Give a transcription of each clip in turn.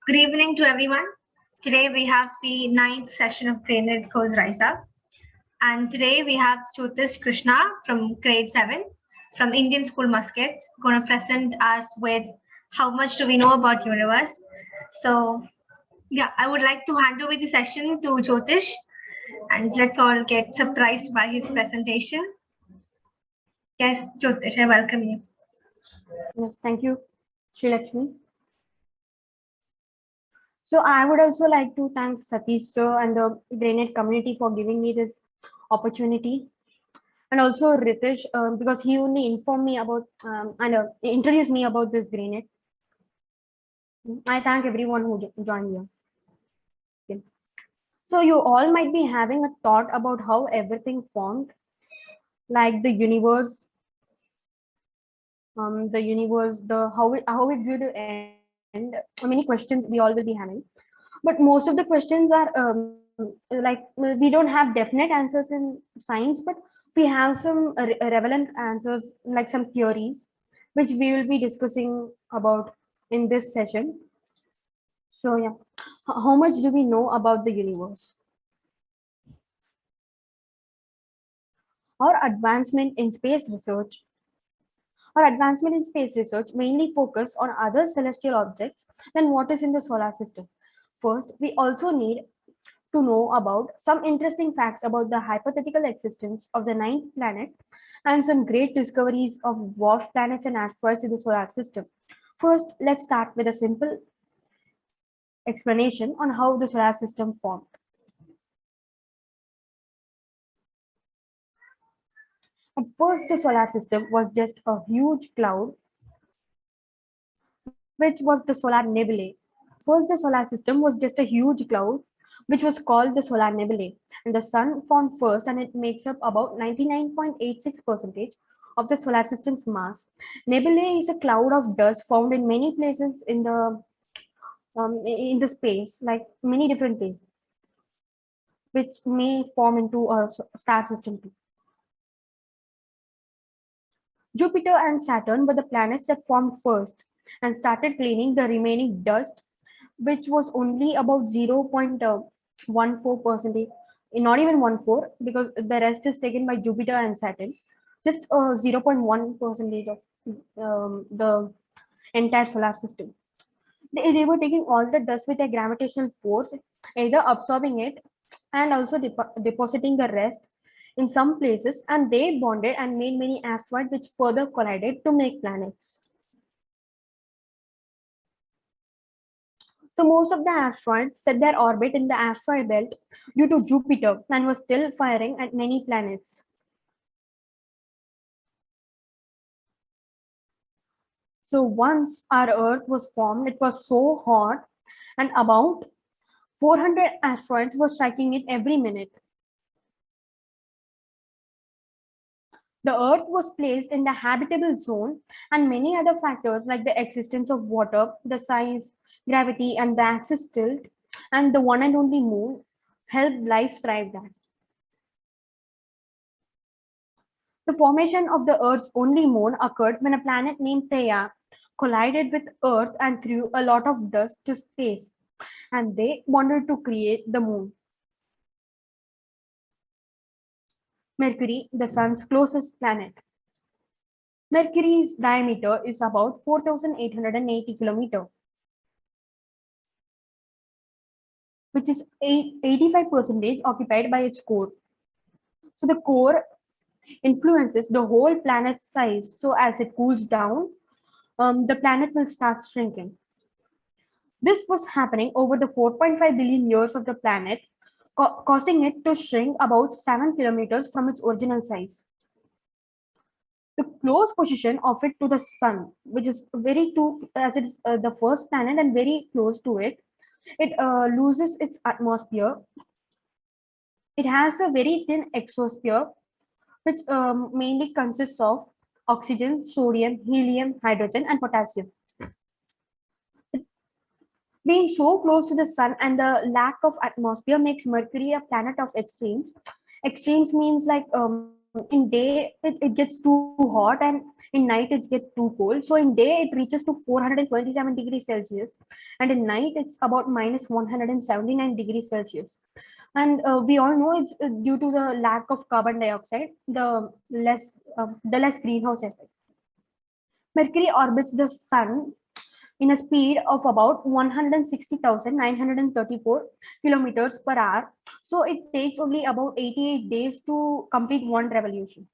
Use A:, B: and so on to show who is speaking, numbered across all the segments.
A: Good evening to everyone. Today we have the ninth session of Brained Course Rise Up. And today we have Jyotish Krishna from grade 7 from Indian School Muscat going to present us with how much do we know about universe. So yeah, I would like to hand over the session to Jyotish and let's all get surprised by his presentation. Yes, Jyotish, I welcome you.
B: Yes, thank you, Sri Lakshmi. So I would also like to thank Satish sir and the Brained community for giving me this opportunity, and also Ritesh because he only informed me about and introduced me about this Brained. I thank everyone who joined here. Okay. So you all might be having a thought about how everything formed, like the universe, the how it due to end. Many questions we all will be having, but most of the questions are like we don't have definite answers in science, but we have some relevant answers, like some theories which we will be discussing about in this session. So yeah, how much do we know about the universe? Our advancement in space research mainly focus on other celestial objects than what is in the solar system. First, we also need to know about some interesting facts about the hypothetical existence of the ninth planet and some great discoveries of dwarf planets and asteroids in the solar system. First, let's start with a simple explanation on how the solar system formed. At first, the solar system was just a huge cloud, which was the solar nebulae. First, the solar system was just a huge cloud, which was called the solar nebulae. And the sun formed first, and it makes up about 99.86% of the solar system's mass. Nebulae is a cloud of dust found in many places in the space, like many different places, which may form into a star system too. Jupiter and Saturn were the planets that formed first and started cleaning the remaining dust, which was only about 0.14%, not even 1.4, because the rest is taken by Jupiter and Saturn. Just 0.1% of the entire solar system. They were taking all the dust with a gravitational force, either absorbing it and also depositing the rest in some places, and they bonded and made many asteroids which further collided to make planets. So most of the asteroids set their orbit in the asteroid belt due to Jupiter and was still firing at many planets. So once our Earth was formed, it was so hot, and about 400 asteroids were striking it every minute. The Earth was placed in the habitable zone, and many other factors like the existence of water, the size, gravity, and the axis tilt, and the one and only moon helped life thrive there. The formation of the Earth's only moon occurred when a planet named Theia collided with Earth and threw a lot of dust to space, and they wanted to create the moon. Mercury, the sun's closest planet. Mercury's diameter is about 4,880 kilometers, which is 85% occupied by its core. So the core influences the whole planet's size. So as it cools down, the planet will start shrinking. This was happening over the 4.5 billion years of the planet, causing it to shrink about 7 kilometers from its original size. The close position of it to the sun, which is very too, as it is the first planet and very close to it, it loses its atmosphere. It has a very thin exosphere, which mainly consists of oxygen, sodium, helium, hydrogen, and potassium. Being so close to the sun and the lack of atmosphere makes Mercury a planet of extremes. Extremes means like in day it gets too hot, and In night, it gets too cold. So in day, it reaches to 427 degrees Celsius. And in night, it's about minus 179 degrees Celsius. And we all know it's due to the lack of carbon dioxide, the less greenhouse effect. Mercury orbits the sun in a speed of about 160,934 kilometers per hour. So it takes only about 88 days to complete one revolution.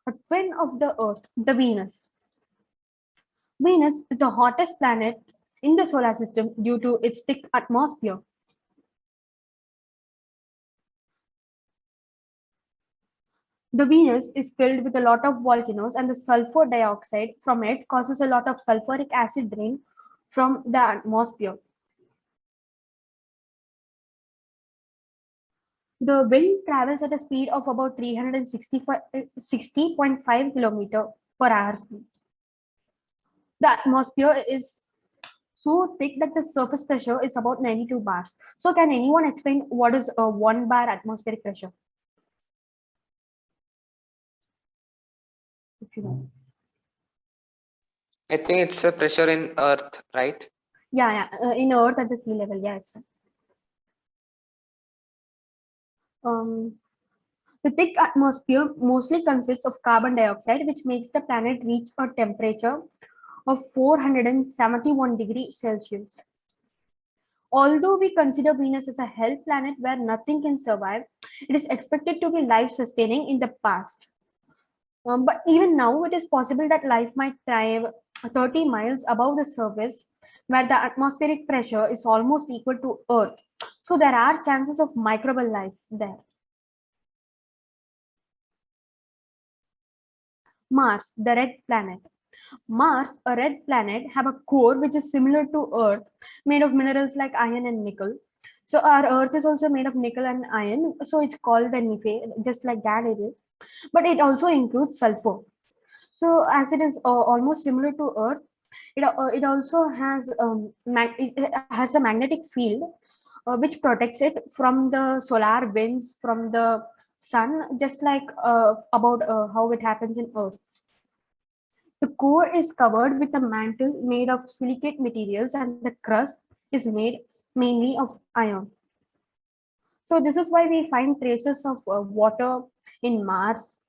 B: A twin of the Earth, the Venus. Venus is the hottest planet in the solar system due to its thick atmosphere. The Venus is filled with a lot of volcanoes, and the sulfur dioxide from it causes a lot of sulfuric acid rain from the atmosphere. The wind travels at a speed of about 360.5 kilometer per hour. The atmosphere is so thick that the surface pressure is about 92 bars. So can anyone explain what is a 1 bar atmospheric pressure? If you know.
C: I think it's a pressure in Earth, right?
B: Yeah, in Earth at the sea level. Yeah, it's right. The thick atmosphere mostly consists of carbon dioxide, which makes the planet reach a temperature of 471 degrees Celsius. Although we consider Venus as a hell planet where nothing can survive, it is expected to be life-sustaining in the past. But even now, it is possible that life might thrive 30 miles above the surface, where the atmospheric pressure is almost equal to Earth. So there are chances of microbial life there. Mars, the red planet. Mars, a red planet, have a core which is similar to Earth, made of minerals like iron and nickel. So our Earth is also made of nickel and iron, so it's called the Nephe, just like that it is. But it also includes sulfur. So as it is almost similar to Earth, it also has it has a magnetic field which protects it from the solar winds from the sun, just like about how it happens in Earth. The core is covered with a mantle made of silicate materials, and the crust is made mainly of iron. So this is why we find traces of water in Mars,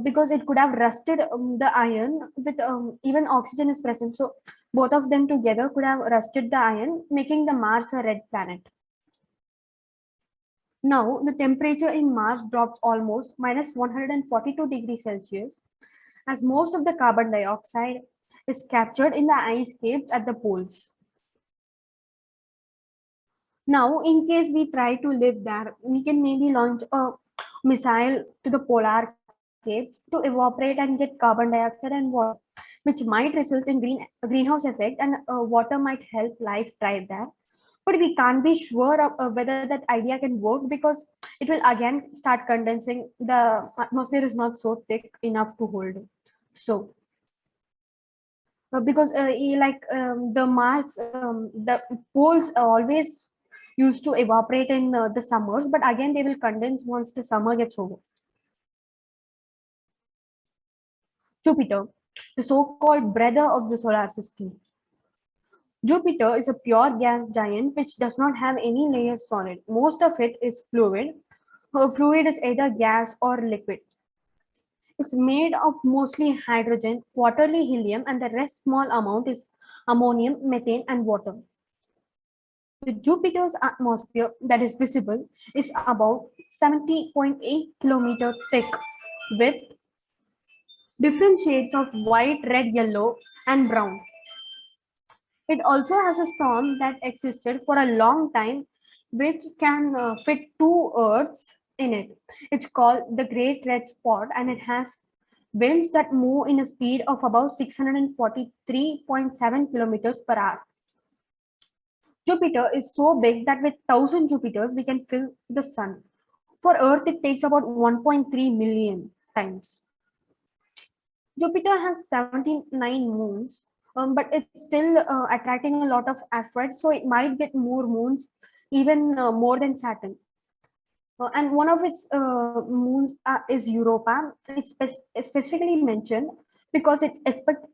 B: because it could have rusted the iron with even oxygen is present. So both of them together could have rusted the iron, making the Mars a red planet. Now the temperature in Mars drops almost minus 142 degrees Celsius, as most of the carbon dioxide is captured in the ice caps at the poles. Now, in case we try to live there, we can maybe launch a missile to the polar caps to evaporate and get carbon dioxide and water, which might result in greenhouse effect, and water might help life thrive there. But we can't be sure of whether that idea can work, because it will again start condensing. The atmosphere is not so thick enough to hold it. So because the Mars, the poles always used to evaporate in the summers, but again they will condense once the summer gets over. Jupiter, the so-called brother of the solar system. Jupiter is a pure gas giant which does not have any layers on it. Most of it is fluid. Fluid is either gas or liquid. It's made of mostly hydrogen, quarterly helium, and the rest small amount is ammonium, methane, and water. The Jupiter's atmosphere that is visible is about 70.8 kilometers thick, with different shades of white, red, yellow, and brown. It also has a storm that existed for a long time, which can fit two Earths in it. It's called the Great Red Spot, and it has winds that move in a speed of about 643.7 kilometers per hour. Jupiter is so big that with 1,000 Jupiters, we can fill the sun. For Earth, it takes about 1.3 million times. Jupiter has 79 moons, but it's still attracting a lot of asteroids, so it might get more moons, even more than Saturn. And one of its moons is Europa. It's specifically mentioned because it's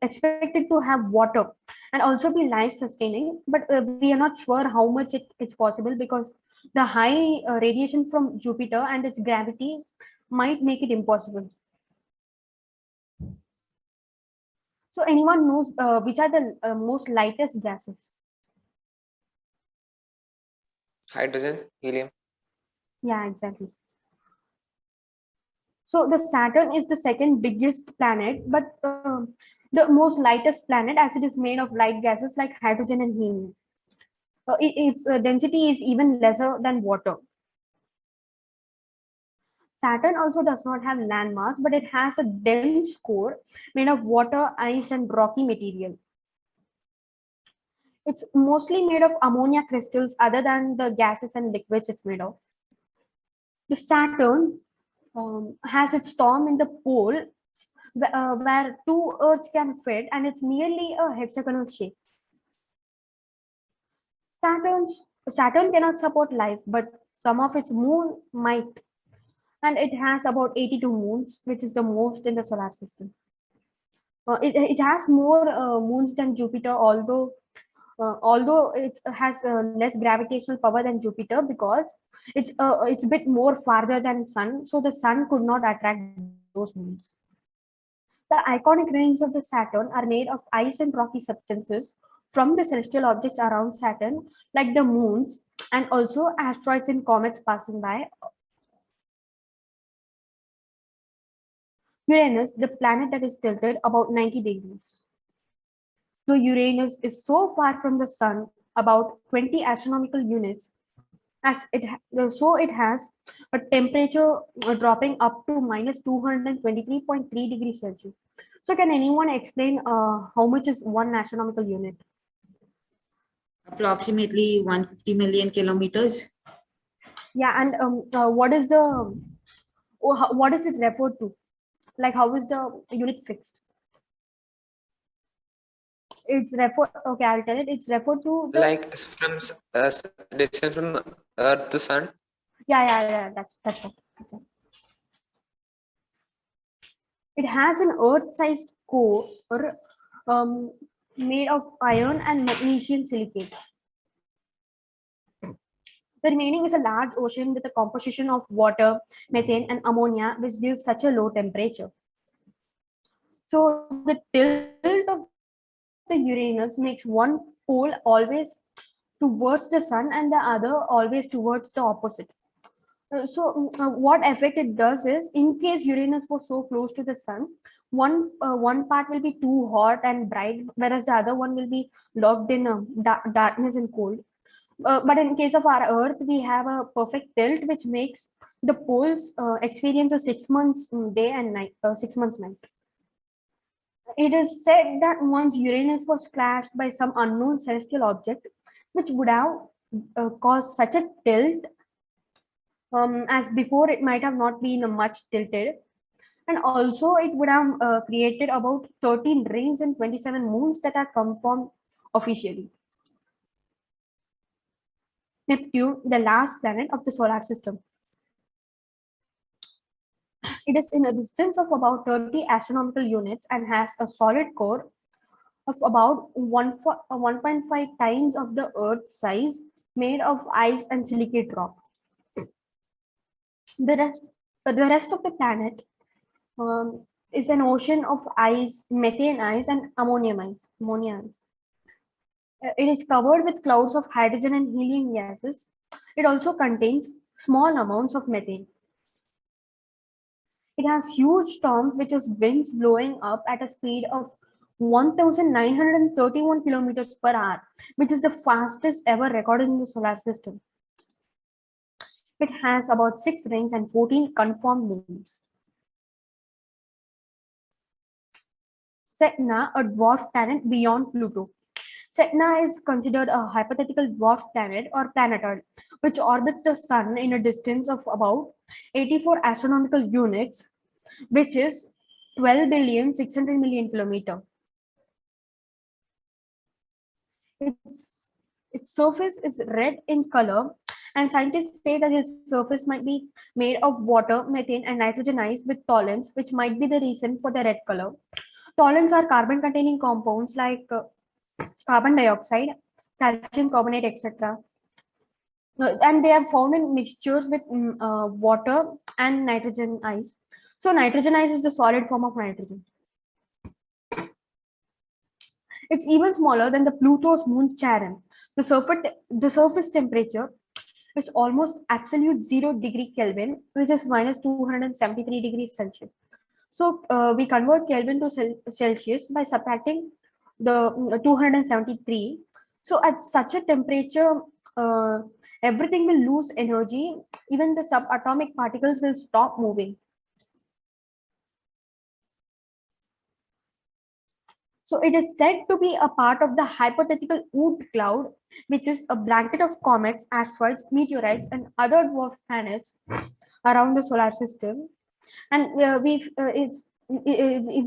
B: expected to have water and also be life sustaining. But we are not sure how much it's possible because the high radiation from Jupiter and its gravity might make it impossible. So anyone knows which are the most lightest gases?
C: Hydrogen, helium.
B: Yeah, exactly. So the Saturn is the second biggest planet, but the most lightest planet as it is made of light gases like hydrogen and helium. Its density is even lesser than water. Saturn also does not have landmass, but it has a dense core made of water, ice, and rocky material. It's mostly made of ammonia crystals other than the gases and liquids it's made of. The Saturn has its storm in the pole where two Earths can fit, and it's nearly a hexagonal shape. Saturn cannot support life, but some of its moon might, and it has about 82 moons, which is the most in the solar system. It has more moons than Jupiter, although it has less gravitational power than Jupiter because it's a bit more farther than Sun, so the Sun could not attract those moons. The iconic rings of the Saturn are made of ice and rocky substances from the celestial objects around Saturn, like the moons and also asteroids and comets passing by. Uranus, the planet that is tilted about 90 degrees. So Uranus is so far from the Sun, about 20 astronomical units, so it has a temperature dropping up to minus 223.3 degrees Celsius. So can anyone explain how much is one astronomical unit?
D: Approximately 150 million kilometers.
B: Yeah, and what is it referred to? Like how is the unit fixed? It's referred. Okay, I'll tell it. It's referred to the.
C: Like from distance from Earth to Sun.
B: Yeah. That's right. That's right. It has an Earth-sized core um, made of iron and magnesium silicate. The remaining is a large ocean with a composition of water, methane, and ammonia, which gives such a low temperature. So the tilt of the Uranus makes one pole always towards the sun and the other always towards the opposite. What effect it does is, in case Uranus was so close to the sun, one part will be too hot and bright, whereas the other one will be locked in darkness and cold. But in case of our Earth, we have a perfect tilt, which makes the poles experience a 6 months day and night, 6 months night. It is said that once Uranus was clashed by some unknown celestial object, which would have caused such a tilt, as before it might have not been much tilted, and also it would have created about 13 rings and 27 moons that are confirmed officially. Neptune, the last planet of the solar system. It is in a distance of about 30 astronomical units and has a solid core of about 1.5 times of the Earth's size, made of ice and silicate rock. The rest of the planet is an ocean of ice, methane ice, and ammonia ice. It is covered with clouds of hydrogen and helium gases. It also contains small amounts of methane. It has huge storms, which is winds blowing up at a speed of 1,931 kilometers per hour, which is the fastest ever recorded in the solar system. It has about 6 rings and 14 confirmed moons. Sedna, a dwarf planet beyond Pluto. Sedna is considered a hypothetical dwarf planet or planetoid, which orbits the Sun in a distance of about 84 astronomical units, which is 12,600,000,000 kilometers. Its surface is red in color And scientists say that its surface might be made of water, methane, and nitrogen ice with toluenes, which might be the reason for the red color. Toluenes are carbon-containing compounds like carbon dioxide, calcium carbonate, etc. And they are found in mixtures with water and nitrogen ice. So nitrogen ice is the solid form of nitrogen. It's even smaller than the Pluto's moon Charon. The surface temperature is almost absolute 0 degree Kelvin, which is minus 273 degrees Celsius. So we convert Kelvin to Celsius by subtracting the 273. So at such a temperature, everything will lose energy. Even the subatomic particles will stop moving. So it is said to be a part of the hypothetical Oort cloud, which is a blanket of comets, asteroids, meteorites, and other dwarf planets around the solar system. And we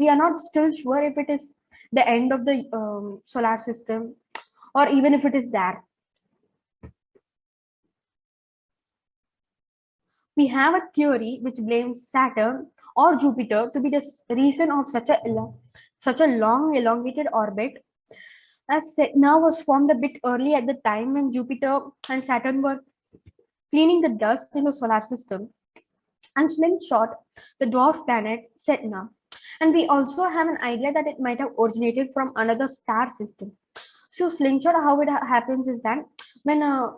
B: are not still sure if it is the end of the solar system, or even if it is there. We have a theory which blames Saturn or Jupiter to be the reason of such a long elongated orbit, as Sedna was formed a bit early at the time when Jupiter and Saturn were cleaning the dust in the solar system and slingshot the dwarf planet Sedna. And we also have an idea that it might have originated from another star system. So slingshot, how it happens is that when a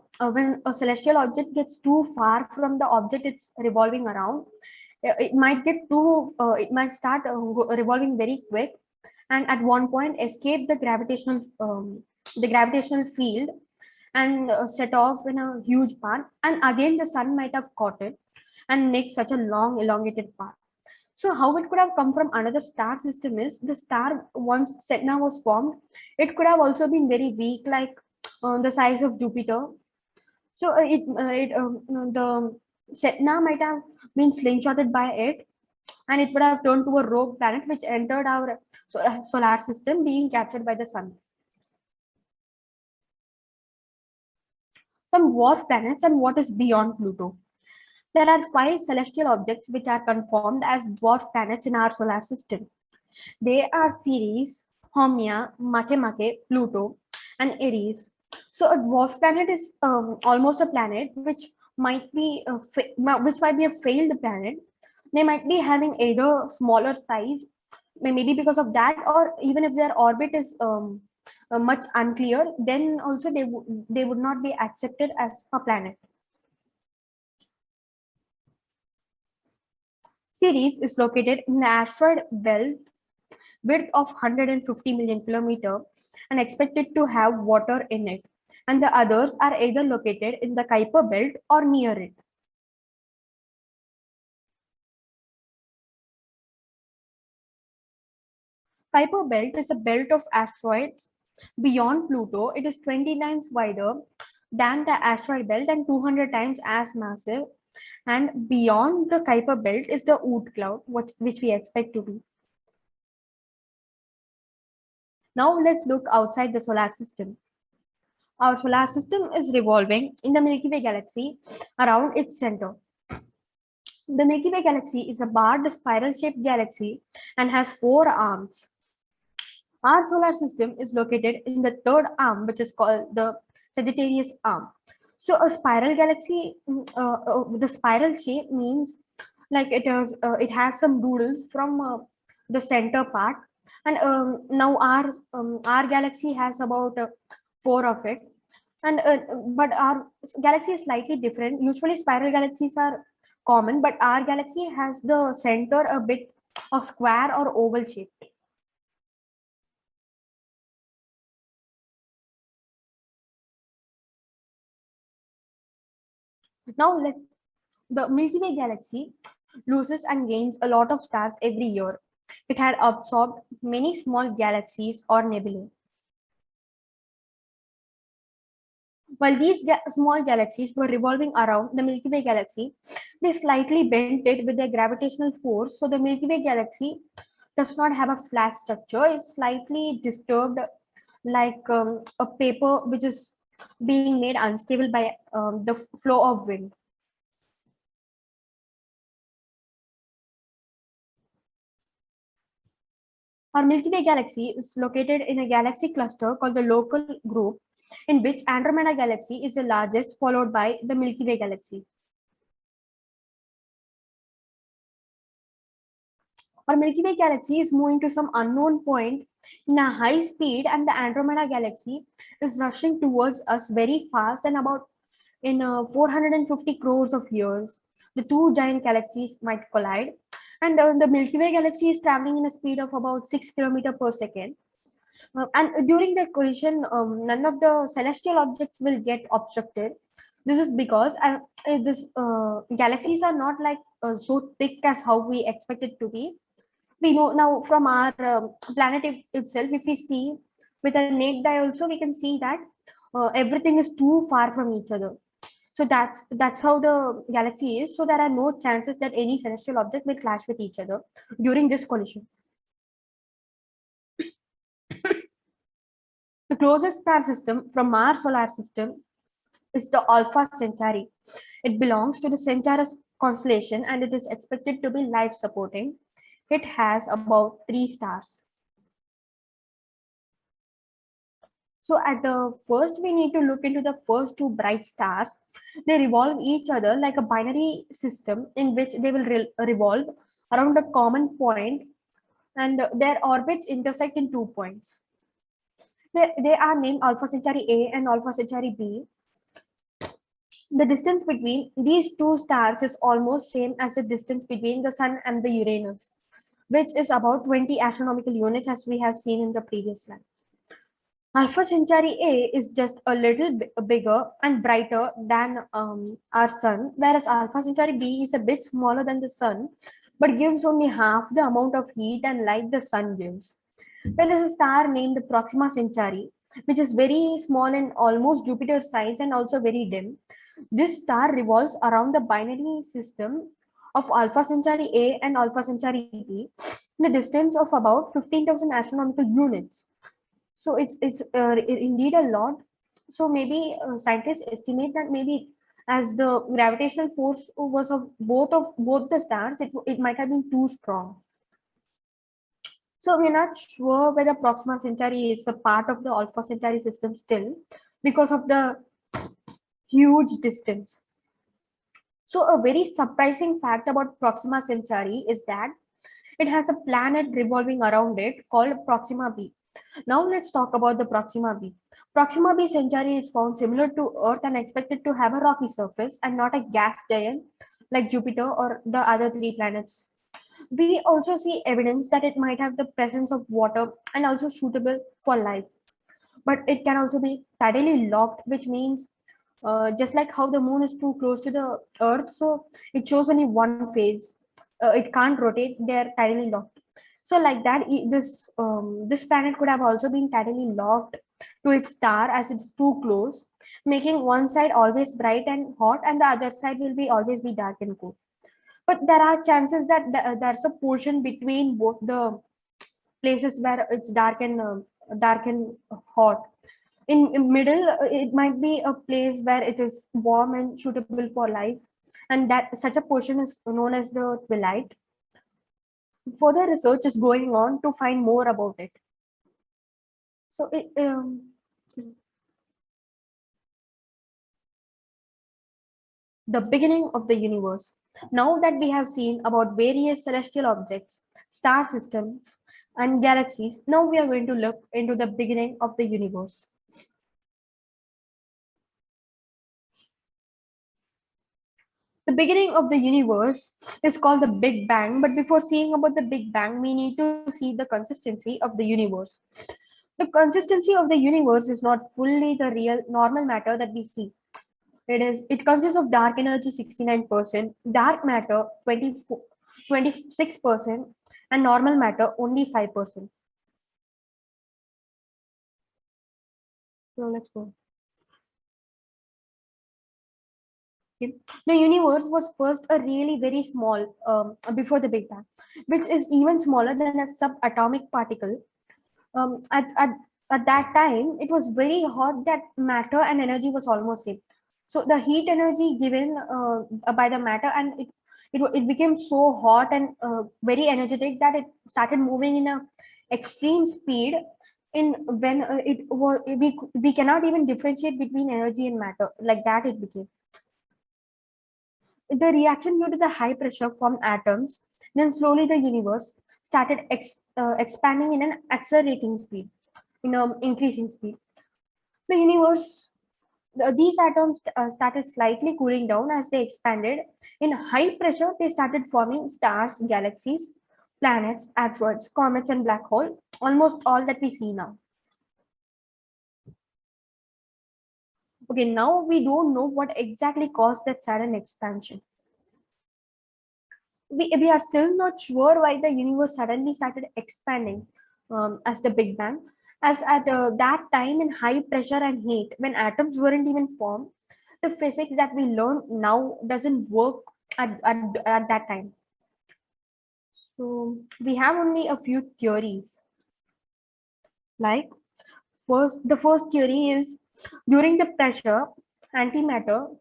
B: celestial object gets too far from the object it's revolving around, it might it might start revolving very quick, and at one point escape the gravitational field and set off in a huge path, and again the sun might have caught it and make such a long elongated path. So how it could have come from another star system is the star, once Sedna was formed, it could have also been very weak, like the size of Jupiter. So the Sedna might have been slingshotted by it, and it would have turned to a rogue planet which entered our solar system, being captured by the sun. Some dwarf planets and what is beyond Pluto. There are 5 celestial objects which are confirmed as dwarf planets in our solar system. They are Ceres, Haumea, Makemake, Pluto, and Eris. So a dwarf planet is almost a planet which might be a failed planet. They might be having either smaller size, maybe because of that, or even if their orbit is much unclear, then also they would not be accepted as a planet. Ceres is located in the asteroid belt width of 150 million kilometers and expected to have water in it, and the others are either located in the Kuiper belt or near it. Kuiper belt is a belt of asteroids beyond Pluto. It is 20 times wider than the asteroid belt and 200 times as massive. And beyond the Kuiper belt is the Oort cloud, which we expect to be. Now let's look outside the solar system. Our solar system is revolving in the Milky Way galaxy around its center. The Milky Way galaxy is a barred spiral-shaped galaxy and has 4 arms. Our solar system is located in the 3rd arm, which is called the Sagittarius arm. So a spiral galaxy, the spiral shape means like it has some doodles from the center part, and now our galaxy has about 4 of it, and but our galaxy is slightly different. Usually spiral galaxies are common, but our galaxy has the center a bit of square or oval shape. Now the Milky Way galaxy loses and gains a lot of stars every year. It had absorbed many small galaxies or nebulae. While these small galaxies were revolving around the Milky Way galaxy, they slightly bent it with their gravitational force. So the Milky Way galaxy does not have a flat structure. It's slightly disturbed, like a paper which is being made unstable by the flow of wind. Our Milky Way galaxy is located in a galaxy cluster called the Local Group, in which Andromeda Galaxy is the largest, followed by the Milky Way galaxy. Our Milky Way galaxy is moving to some unknown point in a high speed, and the Andromeda Galaxy is rushing towards us very fast and about in 450 crores of years. The two giant galaxies might collide, and the Milky Way galaxy is traveling in a speed of about 6 kilometers per second. And during the collision, none of the celestial objects will get obstructed. This is because this galaxies are not like so thick as how we expect it to be. We know now from our planet itself, if we see with a naked eye also, we can see that everything is too far from each other. So that's how the galaxy is. So there are no chances that any celestial object will clash with each other during this collision. The closest star system from our solar system is the Alpha Centauri. It belongs to the Centaurus constellation and it is expected to be life supporting. It has about 3 stars. So at the first, we need to look into the first 2 bright stars. They revolve each other like a binary system in which they will revolve around a common point, and their orbits intersect in 2 points. They are named Alpha Centauri A and Alpha Centauri B. The distance between these 2 stars is almost same as the distance between the Sun and the Uranus, which is about 20 astronomical units, as we have seen in the previous slide. Alpha Centauri A is just a little bigger and brighter than our Sun, whereas Alpha Centauri B is a bit smaller than the Sun, but gives only half the amount of heat and light the Sun gives. There is a star named Proxima Centauri, which is very small and almost Jupiter size and also very dim. This star revolves around the binary system of Alpha Centauri A and Alpha Centauri B in a distance of about 15,000 astronomical units. So it's indeed a lot. So maybe scientists estimate that maybe as the gravitational force was of both the stars, it might have been too strong. So we're not sure whether Proxima Centauri is a part of the Alpha Centauri system still because of the huge distance. So a very surprising fact about Proxima Centauri is that it has a planet revolving around it called Proxima B. Now let's talk about the Proxima B. Proxima B Centauri is found similar to Earth and expected to have a rocky surface and not a gas giant like Jupiter or the other 3 planets. We also see evidence that it might have the presence of water and also suitable for life. But it can also be tidally locked, which means just like how the moon is too close to the Earth, so it shows only one phase. It can't rotate, they're tidally locked. So like that, this planet could have also been tidally locked to its star as it's too close, making one side always bright and hot and the other side will be always be dark and cool. But there are chances that there's a portion between both the places where it's dark and hot. In middle, it might be a place where it is warm and suitable for life, and that such a portion is known as the twilight. Further research is going on to find more about it. So the beginning of the universe. Now that we have seen about various celestial objects, star systems, and galaxies, now we are going to look into the beginning of the universe. The beginning of the universe is called the Big Bang, but before seeing about the Big Bang, we need to see the consistency of the universe. The consistency of the universe is not fully the real normal matter that we see. It consists of dark energy 69%, dark matter 26%, and normal matter only 5%. So let's go. Okay. The universe was first a really very small before the Big Bang, which is even smaller than a subatomic particle. At at that time it was very hot that matter and energy was almost same. So the heat energy given by the matter, and it became so hot and very energetic that it started moving in a extreme speed. In when it was we cannot even differentiate between energy and matter, like that it became. The reaction due to the high pressure from atoms, then slowly the universe started expanding in an accelerating speed, in an increasing speed. The universe, these atoms started slightly cooling down as they expanded. In high pressure, they started forming stars, galaxies, planets, asteroids, comets, and black hole, almost all that we see now. Okay, now we don't know what exactly caused that sudden expansion. We are still not sure why the universe suddenly started expanding as the Big Bang. As at that time in high pressure and heat, when atoms weren't even formed, the physics that we learn now doesn't work at that time. So we have only a few theories. Like the first theory is during the pressure, antimatter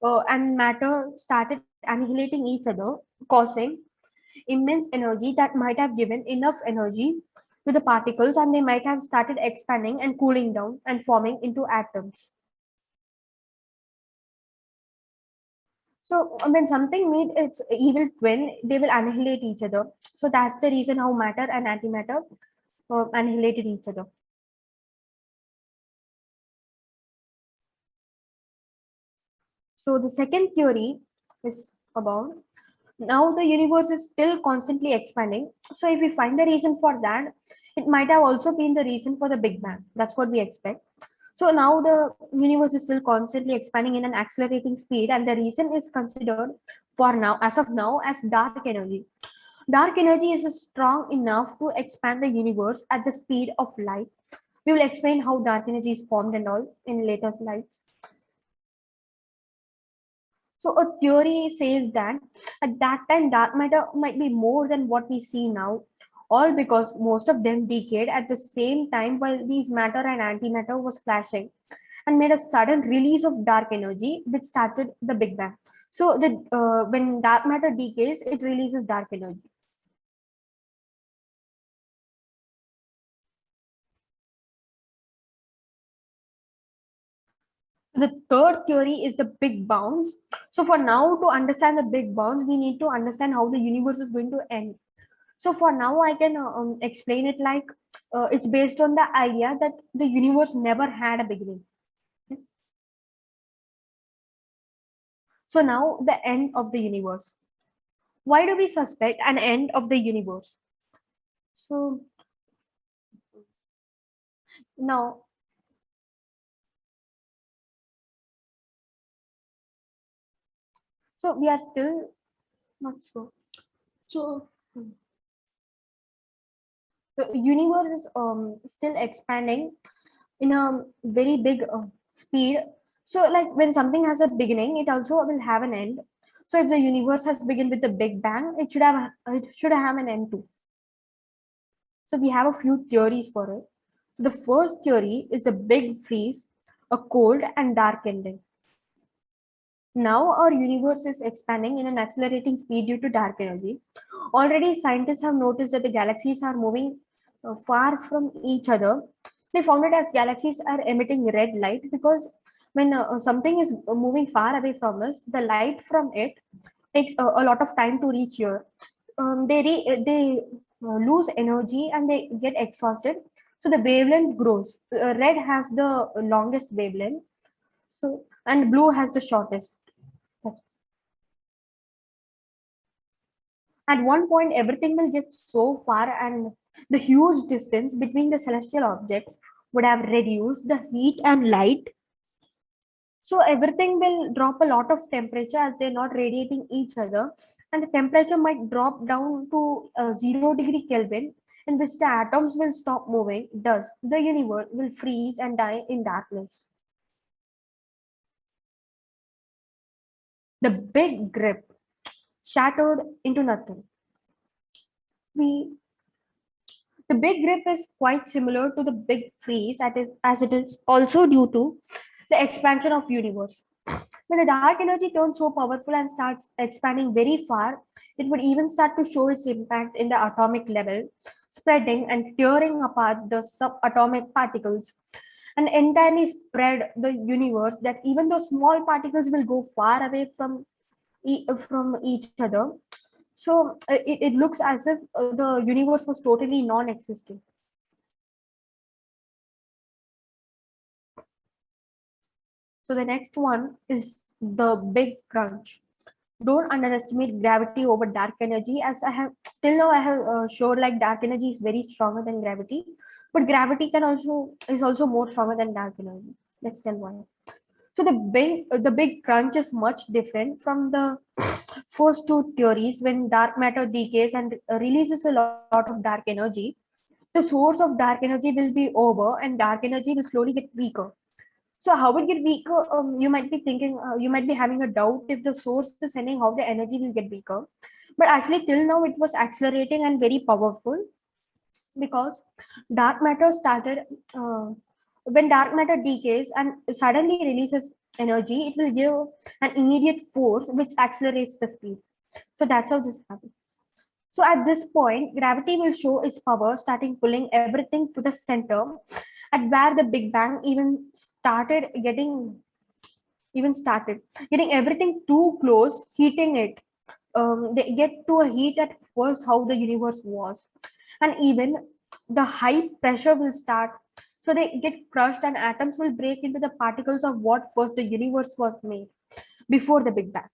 B: and matter started annihilating each other, causing immense energy that might have given enough energy to the particles, and they might have started expanding and cooling down and forming into atoms. So when something meet its evil twin, they will annihilate each other. So that's the reason how matter and antimatter annihilated each other. So the second theory is about now the universe is still constantly expanding. So if we find the reason for that, it might have also been the reason for the Big Bang. That's what we expect. So now the universe is still constantly expanding in an accelerating speed, and the reason is considered for now, as of now, as dark energy. Dark energy is strong enough to expand the universe at the speed of light. We will explain how dark energy is formed and all in later slides. So a theory says that at that time dark matter might be more than what we see now, all because most of them decayed at the same time while these matter and antimatter was flashing and made a sudden release of dark energy which started the Big Bang. So the when dark matter decays, it releases dark energy. The third theory is the big bounce. So for now, to understand the big bounce, we need to understand how the universe is going to end. So for now, I can explain it like it's based on the idea that the universe never had a beginning. So now the end of the universe. Why do we suspect an end of the universe? So now, so we are still not sure. So the universe is still expanding in a very big speed. So like when something has a beginning, it also will have an end. So if the universe has begun with the Big Bang, it should have an end too. So we have a few theories for it. So the first theory is the big freeze, a cold and dark ending. Now our universe is expanding in an accelerating speed due to dark energy. Already scientists have noticed that the galaxies are moving far from each other. They found it as galaxies are emitting red light because when something is moving far away from us, the light from it takes a lot of time to reach here. They lose energy and they get exhausted. So the wavelength grows. Red has the longest wavelength, so and blue has the shortest. At one point, everything will get so far, and the huge distance between the celestial objects would have reduced the heat and light. So everything will drop a lot of temperature as they're not radiating each other, and the temperature might drop down to 0 degree Kelvin, in which the atoms will stop moving. Thus, the universe will freeze and die in darkness. The big grip shattered into nothing. We The big rip is quite similar to the big freeze as it is also due to the expansion of universe. When the dark energy turns so powerful and starts expanding very far, it would even start to show its impact in the atomic level, spreading and tearing apart the subatomic particles and entirely spread the universe that even though small particles will go far away from each other. So it looks as if the universe was totally non-existent. So the next one is the big crunch. Don't underestimate gravity over dark energy. As I have till now, I have showed like dark energy is very stronger than gravity, but gravity is also more stronger than dark energy. Let's tell why. So the big crunch is much different from the first two theories. When dark matter decays and releases a lot of dark energy, the source of dark energy will be over, and dark energy will slowly get weaker. So how it get weaker? You might be thinking, you might be having a doubt if the source is sending, how the energy will get weaker. But actually, till now, it was accelerating and very powerful because dark matter started. When dark matter decays and suddenly releases energy, it will give an immediate force which accelerates the speed. So that's how this happens. So at this point, gravity will show its power, starting pulling everything to the center, at where the Big Bang even started getting everything too close, heating it. They get to a heat at first how the universe was, and even the high pressure will start. So they get crushed, and atoms will break into the particles of what first the universe was made before the Big Bang.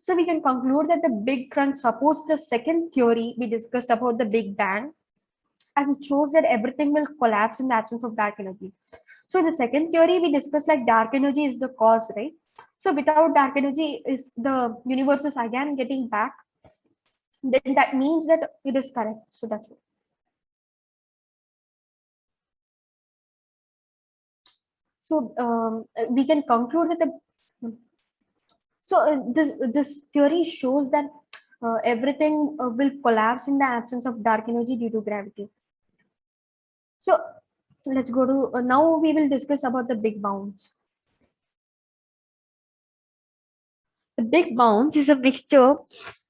B: So we can conclude that the Big Crunch supports the second theory we discussed about the Big Bang, as it shows that everything will collapse in the absence of dark energy. So the second theory we discussed, like dark energy is the cause, right? So without dark energy, if the universe is again getting back, then that means that it is correct. So that's it. So we can conclude that this theory shows that everything will collapse in the absence of dark energy due to gravity. So let's go to now we will discuss about the big bounce. The big bounce is a mixture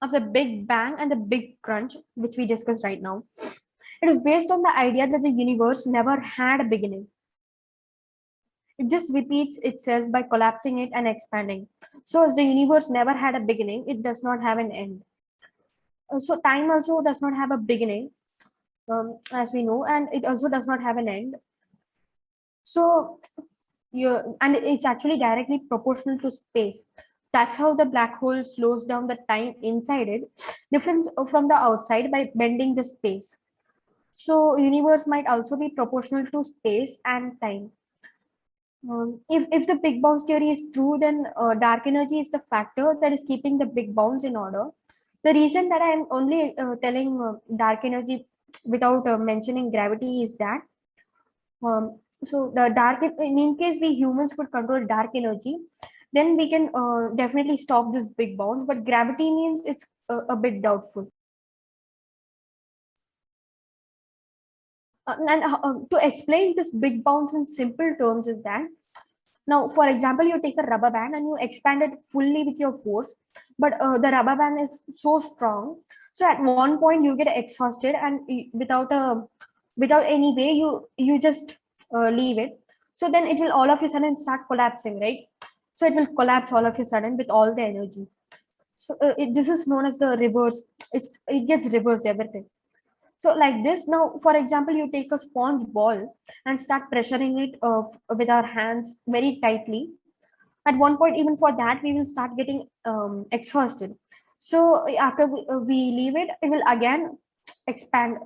B: of the Big Bang and the Big Crunch, which we discussed right now. It is based on the idea that the universe never had a beginning. It just repeats itself by collapsing it and expanding. So, as the universe never had a beginning, it does not have an end. So, time also does not have a beginning, as we know, and it also does not have an end. So, and it's actually directly proportional to space. That's how the black hole slows down the time inside it, different from the outside by bending the space. So universe might also be proportional to space and time. If the big bounce theory is true, then dark energy is the factor that is keeping the big bounce in order. The reason that I am only telling dark energy without mentioning gravity is that so the dark in case we humans could control dark energy, then we can definitely stop this big bounce. But gravity means it's a bit doubtful. And to explain this big bounce in simple terms is that now, for example, you take a rubber band and you expand it fully with your force, but the rubber band is so strong. So at one point you get exhausted, and without any way you just leave it. So then it will all of a sudden start collapsing, right? So it will collapse all of a sudden with all the energy. So this is known as the reverse. It gets reversed everything. So like this, now, for example, you take a sponge ball and start pressuring it with our hands very tightly. At one point, even for that, we will start getting exhausted. So after we leave it, it will again expand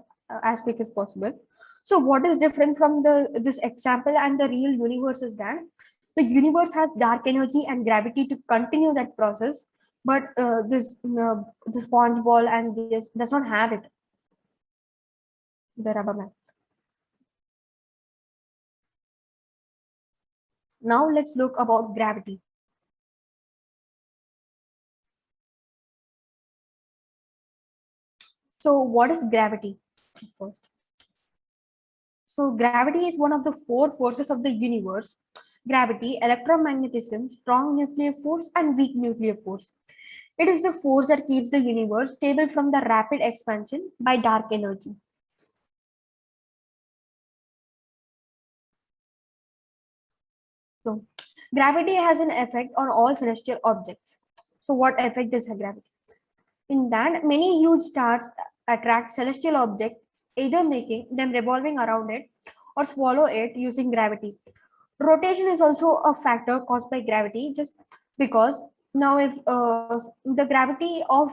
B: as quick as possible. So what is different from this example and the real universe is that the universe has dark energy and gravity to continue that process, but the sponge ball and this does not have it, the rubber band. Now let's look about gravity. So what is gravity first? So gravity is one of the four forces of the universe: gravity, electromagnetism, strong nuclear force, and weak nuclear force. It is the force that keeps the universe stable from the rapid expansion by dark energy. So gravity has an effect on all celestial objects. So what effect does gravity? In that, many huge stars attract celestial objects, either making them revolving around it or swallow it using gravity. Rotation is also a factor caused by gravity, just because now if the gravity of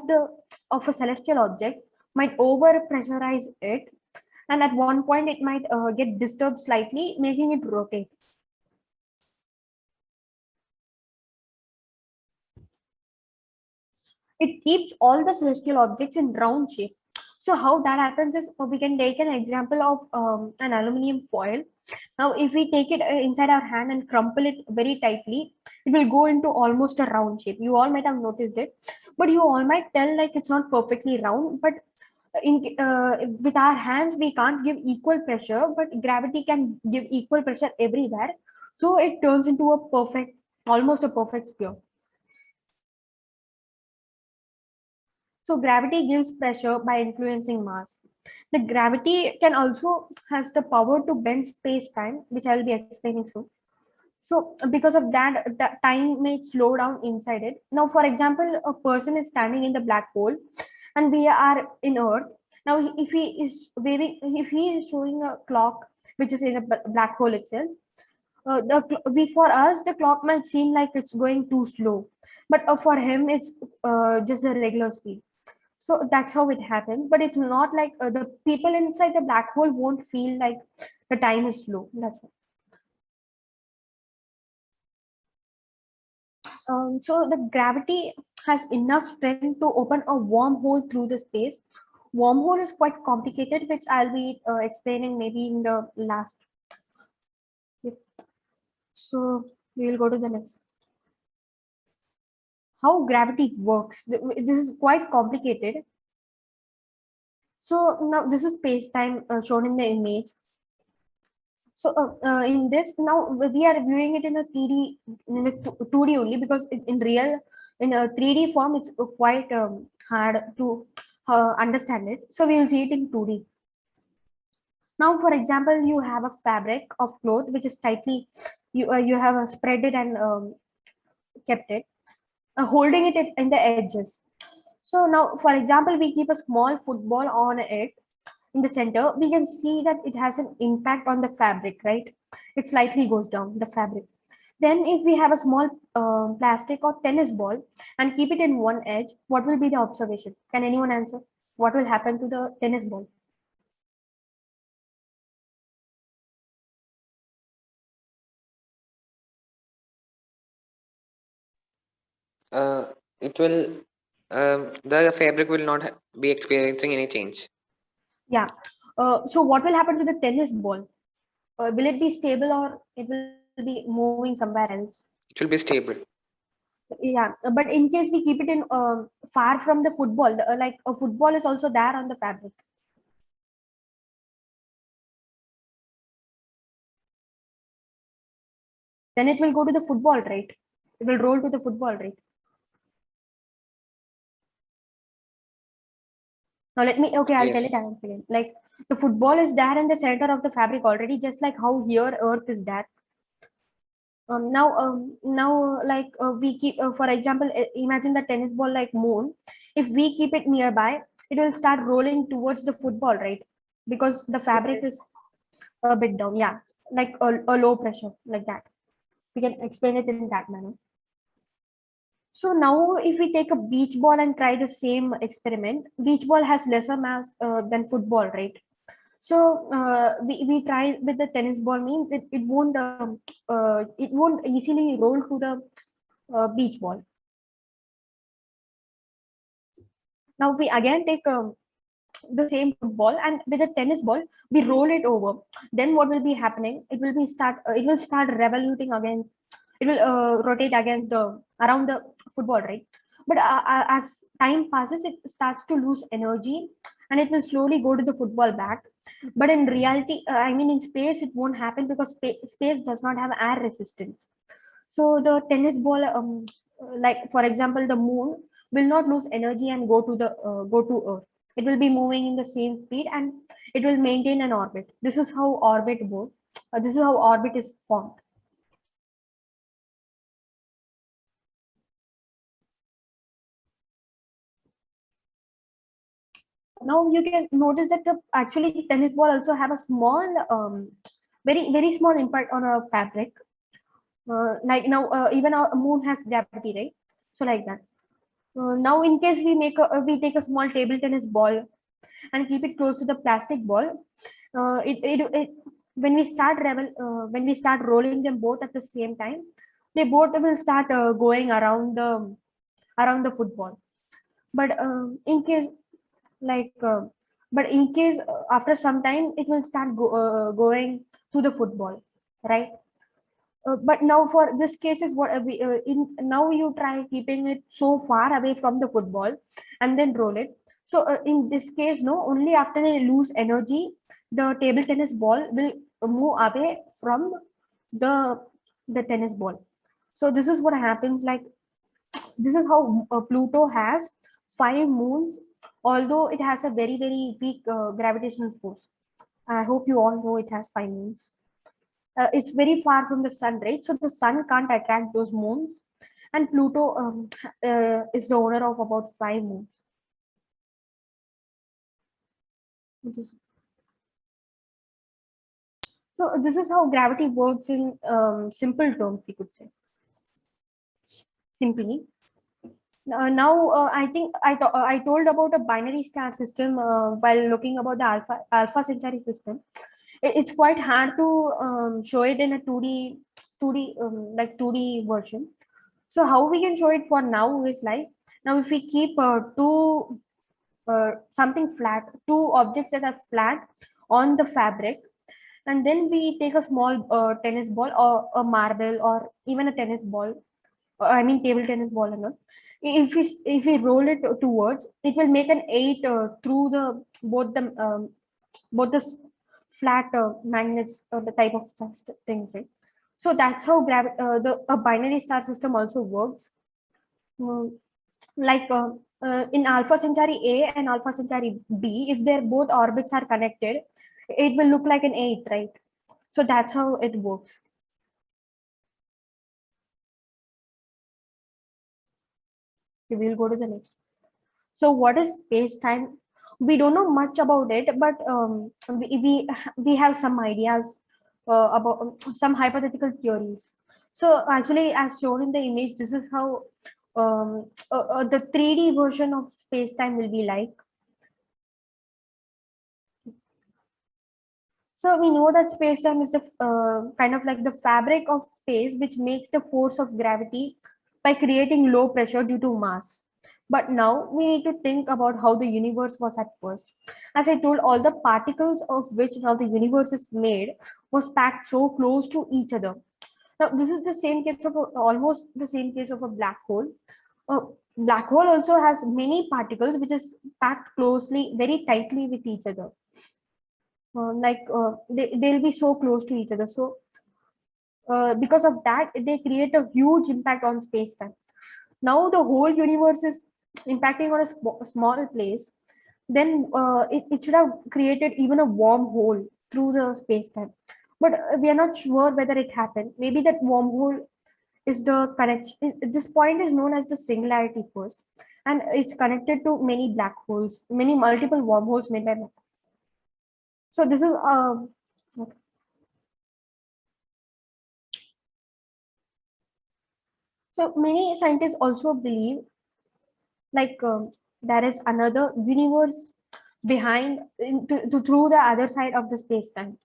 B: a celestial object might over pressurize it, and at one point it might get disturbed slightly, making it rotate. It keeps all the celestial objects in round shape. So how that happens is, we can take an example of an aluminum foil. Now, if we take it inside our hand and crumple it very tightly, it will go into almost a round shape. You all might have noticed it, but you all might tell like it's not perfectly round. But with our hands, we can't give equal pressure, but gravity can give equal pressure everywhere. So it turns into a perfect, almost a perfect sphere. So gravity gives pressure by influencing mass. The gravity can also has the power to bend space-time, which I will be explaining soon. So because of that, the time may slow down inside it. Now, for example, a person is standing in the black hole and we are in Earth. Now, if he is waving, if he is showing a clock which is in a black hole itself, for us the clock might seem like it's going too slow, but for him it's just the regular speed. So that's how it happens, but it's not like the people inside the black hole won't feel like the time is slow. That's why. So the gravity has enough strength to open a wormhole through the space. Wormhole is quite complicated, which I'll be explaining maybe in the last. Yep. So we will go to the next. How gravity works. This is quite complicated. So now this is space-time shown in the image. So in this, now we are viewing it in a 3D, in a 2D only, because in real, in a 3D form, it's quite hard to understand it. So we will see it in 2D. Now, for example, you have a fabric of cloth which is tightly, you have spread it and kept it, holding it in the edges. So now, for example, we keep a small football on it in the center. We can see that it has an impact on the fabric, right? It slightly goes down the fabric. Then if we have a small plastic or tennis ball and keep it in one edge, what will be the observation? Can anyone answer? What will happen to the tennis ball?
C: It will, the fabric will not be experiencing any change.
B: Yeah. So what will happen to the tennis ball? Will it be stable or it will be moving somewhere else?
C: It will be stable.
B: Yeah, but in case we keep it in far from the football, like a football is also there on the fabric. Then it will go to the football, right? It will roll to the football, right? Now let me, okay, I'll tell it
C: Yes.
B: again. Like the football is there in the center of the fabric already, just like how here Earth is there. Now, like we keep, for example, imagine the tennis ball like moon. If we keep it nearby, it will start rolling towards the football, right? Because the fabric is a bit down. Yeah, like a low pressure, like that. We can explain it in that manner. So now if we take a beach ball and try the same experiment, beach ball has lesser mass than football, right? So we try with the tennis ball, means it won't easily roll to the beach ball. Now we again take the same football, and with a tennis ball we roll it over. Then what will be happening? It will start revoluting again. It will rotate against the around the football, right? But as time passes, it starts to lose energy, and it will slowly go to the football back. But in reality, I mean, in space, it won't happen because space does not have air resistance. So the tennis ball, like for example, the moon will not lose energy and go to Earth. It will be moving in the same speed and it will maintain an orbit. This is how orbit works. This is how orbit is formed. Now you can notice that the actually tennis ball also have a small, very small impact on a fabric. Like now, even our moon has gravity, right? So like that. Now, in case we take a small table tennis ball and keep it close to the plastic ball, it when when we start rolling them both at the same time, they both will start going around the football. But in case like but in case after some time it will start going to the football, right? But now for this case is what we in now you try keeping it so far away from the football and then roll it. So in this case, no, only after they lose energy, the table tennis ball will move away from the the tennis ball. So this is what happens. Like this is how Pluto has 5 moons, although it has a very weak gravitational force. I hope you all know it has 5 moons. It's very far from the sun, right? So the sun can't attract those moons, and Pluto is the owner of about 5 moons. So this is how gravity works in simple terms, we could say. Simply. Now, I think I told about a binary star system while looking about the Alpha Centauri system. It's quite hard to show it in a 2D like 2D version. So how we can show it for now is like, now if we keep something flat, two objects that are flat on the fabric, and then we take a small tennis ball or a marble or even a tennis ball, I mean table tennis ball and all. If we roll it towards, it will make an 8 through the both the flat magnets, the type of things, right? So that's how the a binary star system also works. Mm, like in Alpha Centauri A and Alpha Centauri B, if their both orbits are connected, it will look like an 8, right? So that's how it works. Okay, we'll go to the next. So what is space-time? We don't know much about it, but we have some ideas about some hypothetical theories. So actually, as shown in the image, this is how the 3D version of space-time will be like. So we know that space-time is the kind of like the fabric of space, which makes the force of gravity by creating low pressure due to mass. But now we need to think about how the universe was at first. As I told, all the particles of which now the universe is made was packed so close to each other. Now this is the same case of almost the same case of a black hole. A black hole also has many particles which is packed closely, very tightly with each other. They'll be so close to each other. So because of that, they create a huge impact on space time. Now the whole universe is impacting on a small place. Then it should have created even a wormhole through the space time. But we are not sure whether it happened. Maybe that wormhole is the connection. This point is known as the singularity first, and it's connected to many black holes, many multiple wormholes made by black. So this is okay. So many scientists also believe like there is another universe behind through the other side of the space time.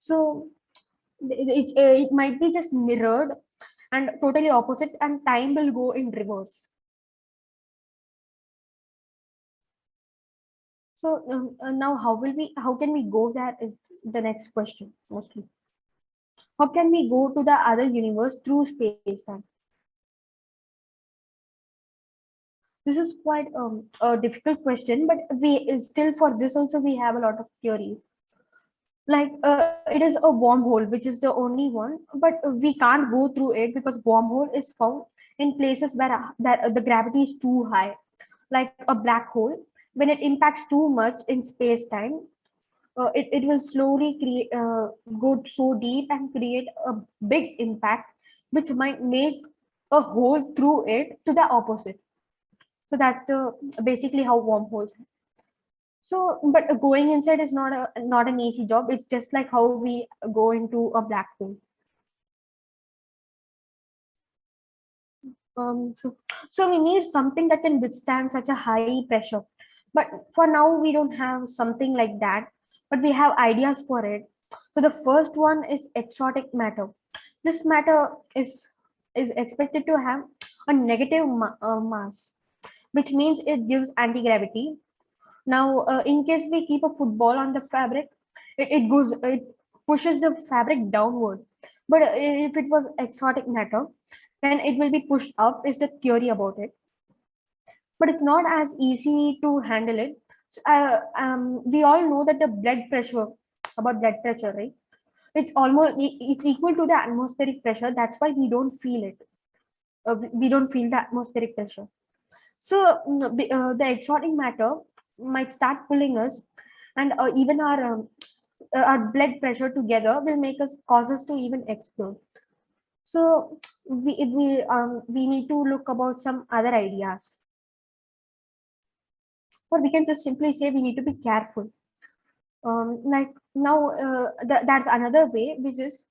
B: So it might be just mirrored and totally opposite, and time will go in reverse. So now how can we go there is the next question mostly. How can we go to the other universe through space time? This is quite a difficult question, but we still for this also we have a lot of theories. Like it is a wormhole, which is the only one, but we can't go through it because wormhole is found in places where the gravity is too high, like a black hole. When it impacts too much in space time, it will slowly create go so deep and create a big impact, which might make a hole through it to the opposite. So that's the basically how wormholes. So, but going inside is not an easy job. It's just like how we go into a black hole. So we need something that can withstand such a high pressure. But for now, we don't have something like that. But we have ideas for it. So the first one is exotic matter. This matter is expected to have a negative mass, which means it gives anti-gravity. Now, in case we keep a football on the fabric, it pushes the fabric downward. But if it was exotic matter, then it will be pushed up. Is the theory about it? But it's not as easy to handle it. So, we all know that the blood pressure, right? It's equal to the atmospheric pressure. That's why we don't feel it. We don't feel the atmospheric pressure. So the exotic matter might start pulling us, and even our blood pressure together will make us cause us to even explode. So we need to look about some other ideas, or we can just simply say we need to be careful. Like now, that's another way, which is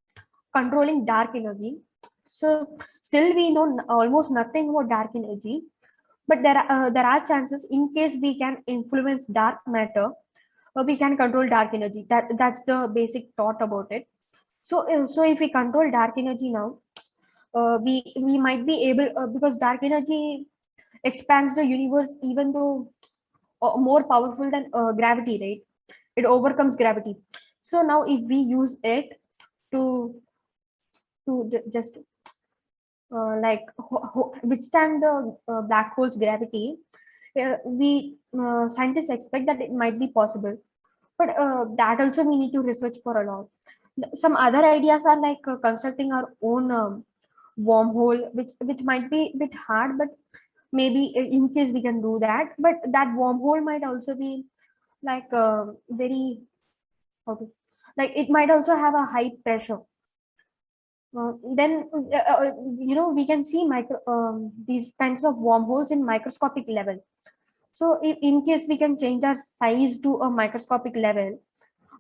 B: controlling dark energy. So still we know almost nothing about dark energy, but there are chances in case we can influence dark matter, we can control dark energy. That's the basic thought about it. So if we control dark energy now, we might be able, because dark energy expands the universe, even though more powerful than gravity, right? It overcomes gravity. So now if we use it to just like withstand the black hole's gravity, we scientists expect that it might be possible, but that also we need to research for a lot. Some other ideas are like constructing our own wormhole, which might be a bit hard, but maybe in case we can do that. But that wormhole might also be like very okay, like it might also have a high pressure. Then we can see these kinds of wormholes in microscopic level. So in case we can change our size to a microscopic level,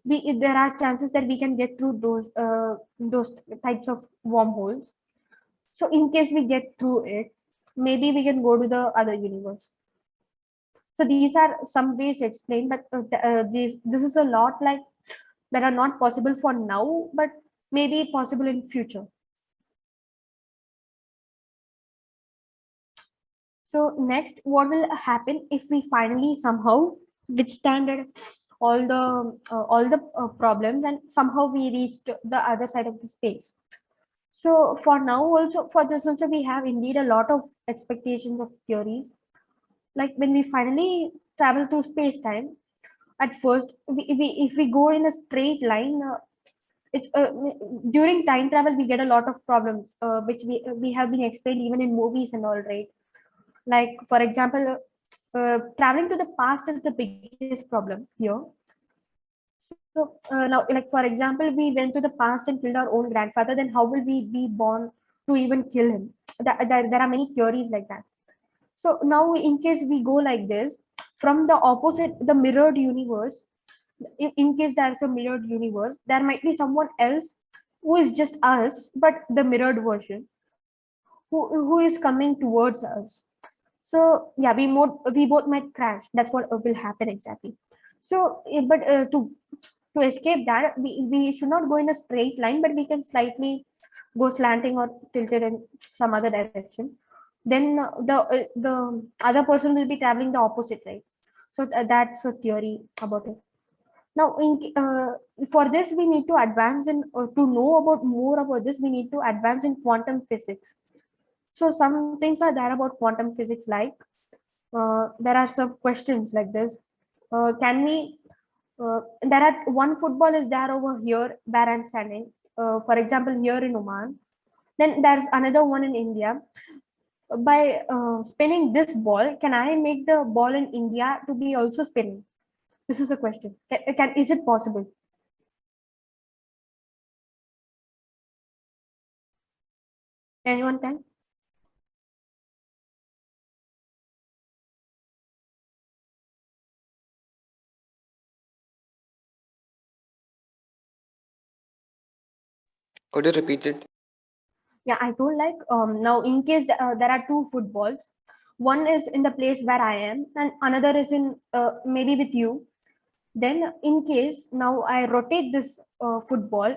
B: there are chances that we can get through those types of wormholes. So in case we get through it, maybe we can go to the other universe. So these are some ways explained, but this is a lot like that are not possible for now, but maybe possible in future. So next, what will happen if we finally somehow withstanded all the problems and somehow we reached the other side of the space? So for now, also for this also we have indeed a lot of expectations of theories. Like when we finally travel through space time, at first if we go in a straight line, it's during time travel we get a lot of problems, which we have been explained even in movies and all, right? Like for example, traveling to the past is the biggest problem here. So now, like for example, we went to the past and killed our own grandfather. Then how will we be born to even kill him? There are many theories like that. So now, in case we go like this, from the opposite, the mirrored universe, in case there's a mirrored universe, there might be someone else who is just us, but the mirrored version, who is coming towards us. So yeah, we both might crash. That's what will happen exactly. So, but to escape that, we should not go in a straight line, but we can slightly go slanting or tilted in some other direction. Then the other person will be traveling the opposite, right? So that's a theory about it. Now, for this, we need to advance in to know about more about this. We need to advance in quantum physics. So some things are there about quantum physics, like There are some questions like this. Can we? There are one football is there over here where I'm standing. For example, here in Oman. Then there's another one in India. By spinning this ball, can I make the ball in India to be also spinning? This is a question. Is it possible? Anyone can?
C: Could you repeat it?
B: Yeah, I told like now in case there are two footballs, one is in the place where I am, and another is in maybe with you. Then in case now I rotate this football,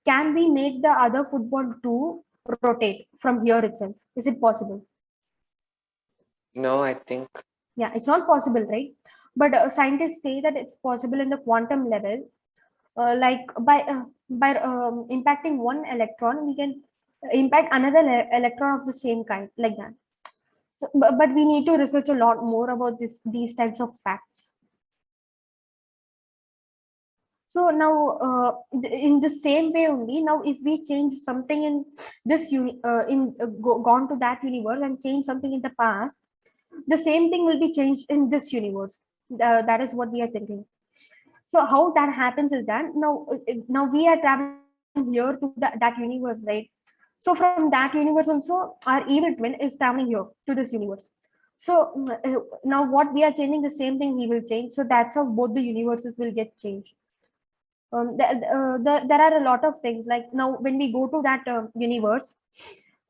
B: can we make the other football to rotate from here itself? Is it possible?
C: No, I think.
B: Yeah, it's not possible, right? But scientists say that it's possible in the quantum level. Like by impacting one electron, we can impact another electron of the same kind, like that. So, but we need to research a lot more about these types of facts. So now, in the same way only, now if we change something in gone to that universe and change something in the past, the same thing will be changed in this universe. That is what we are thinking. So how that happens is that now we are traveling here to that universe, right? So from that universe also, our evil twin is traveling here to this universe. So now what we are changing, the same thing he will change. So that's how both the universes will get changed. There are a lot of things like now when we go to that universe,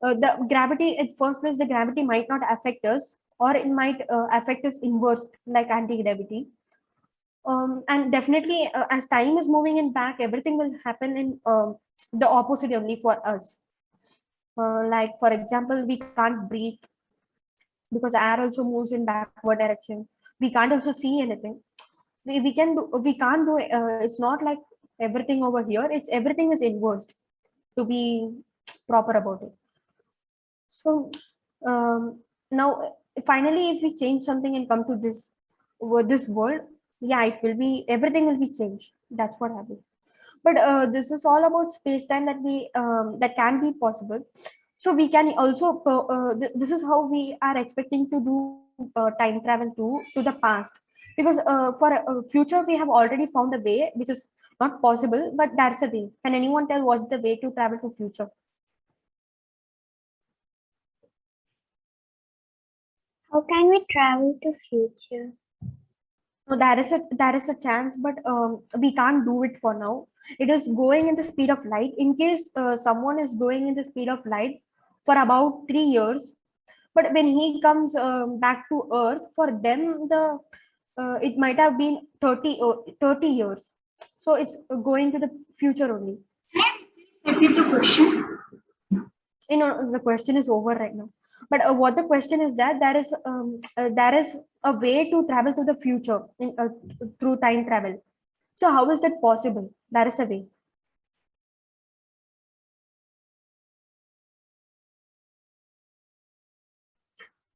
B: the gravity at first place, the gravity might not affect us, or it might affect us inverse like anti-gravity. And definitely as time is moving in back, everything will happen in the opposite only for us. Like for example, we can't breathe because air also moves in backward direction. We can't also see anything. We can't do it's not like everything over here, it's everything is inversed to be proper about it. So now finally if we change something and come to this world, yeah, it will be, everything will be changed. That's what happens. But this is all about space time that we that can be possible. So we can also this is how we are expecting to do time travel to the past, because for future we have already found a way which is not possible, but that's the thing. Can anyone tell what's the way to travel to future?
E: How can we travel to future?
B: No, there is a chance, but we can't do it for now. It is going in the speed of light. In case someone is going in the speed of light for about 3 years, but when he comes back to Earth, for them the it might have been 30 years. So it's going to the future only.
E: Repeat the question.
B: You know, the question is over right now. But what the question is that there is a way to travel to the future through time travel. So how is that possible? There is a way.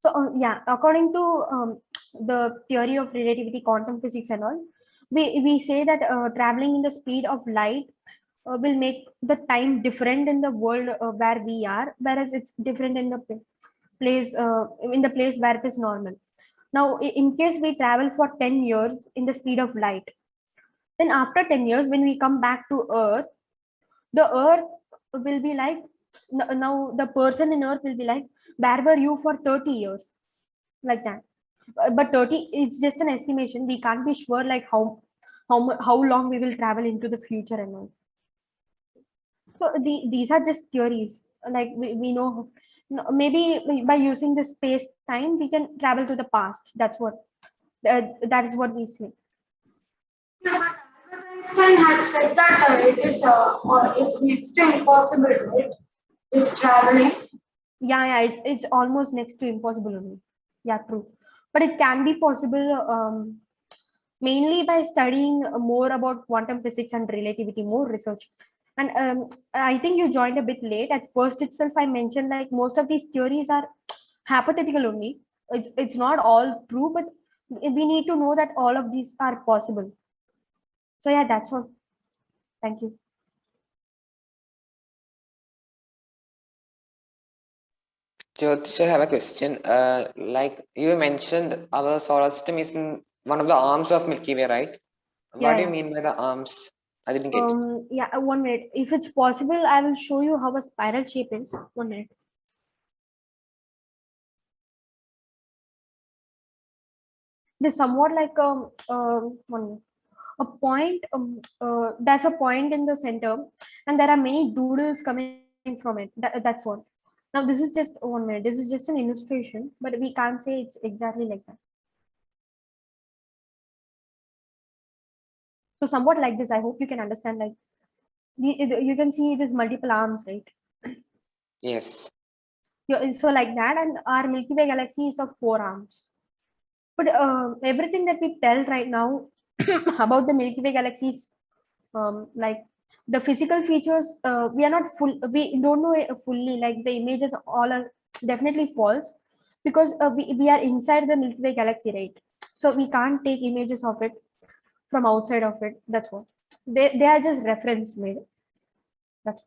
B: So yeah, according to the theory of relativity, quantum physics, and all, we say that traveling in the speed of light will make the time different in the world where we are, whereas it's different in the place in the place where it is normal. Now, in case we travel for 10 years in the speed of light, then after 10 years, when we come back to Earth, the Earth will be like, now the person in Earth will be like, where were you for 30 years? Like that. But 30, it's just an estimation. We can't be sure like how long we will travel into the future and all. So these are just theories. Like we know, maybe by using the space time, we can travel to the past. That is what we say.
E: Yeah, but Albert Einstein had said that it's next to impossible, right? This traveling.
B: Yeah, it's almost next to impossible only. Yeah, true. But it can be possible mainly by studying more about quantum physics and relativity, more research. And I think you joined a bit late. At first itself, I mentioned like most of these theories are hypothetical only. it's not all true, but we need to know that all of these are possible. So yeah, that's all. Thank you.
C: Jyotish, I have a question. Like you mentioned, our solar system is in one of the arms of Milky Way, right?
B: Yeah,
C: What do you
B: yeah.
C: mean by the arms? I didn't get it.
B: Yeah, 1 minute. If it's possible, I will show you how a spiral shape is. 1 minute. It is somewhat like 1 minute. A point. There's a point in the center, and there are many doodles coming from it. That's what. Now this is just 1 minute. This is just an illustration, but we can't say it's exactly like that. So somewhat like this. I hope you can understand. Like you can see this multiple arms, right?
C: Yes.
B: Yeah, so like that, and our Milky Way galaxy is of 4 arms. But everything that we tell right now about the Milky Way galaxies, like the physical features, we are not full. We don't know it fully. Like the images, all are definitely false because we are inside the Milky Way galaxy, right? So we can't take images of it from outside of it. That's what they are just reference made. That's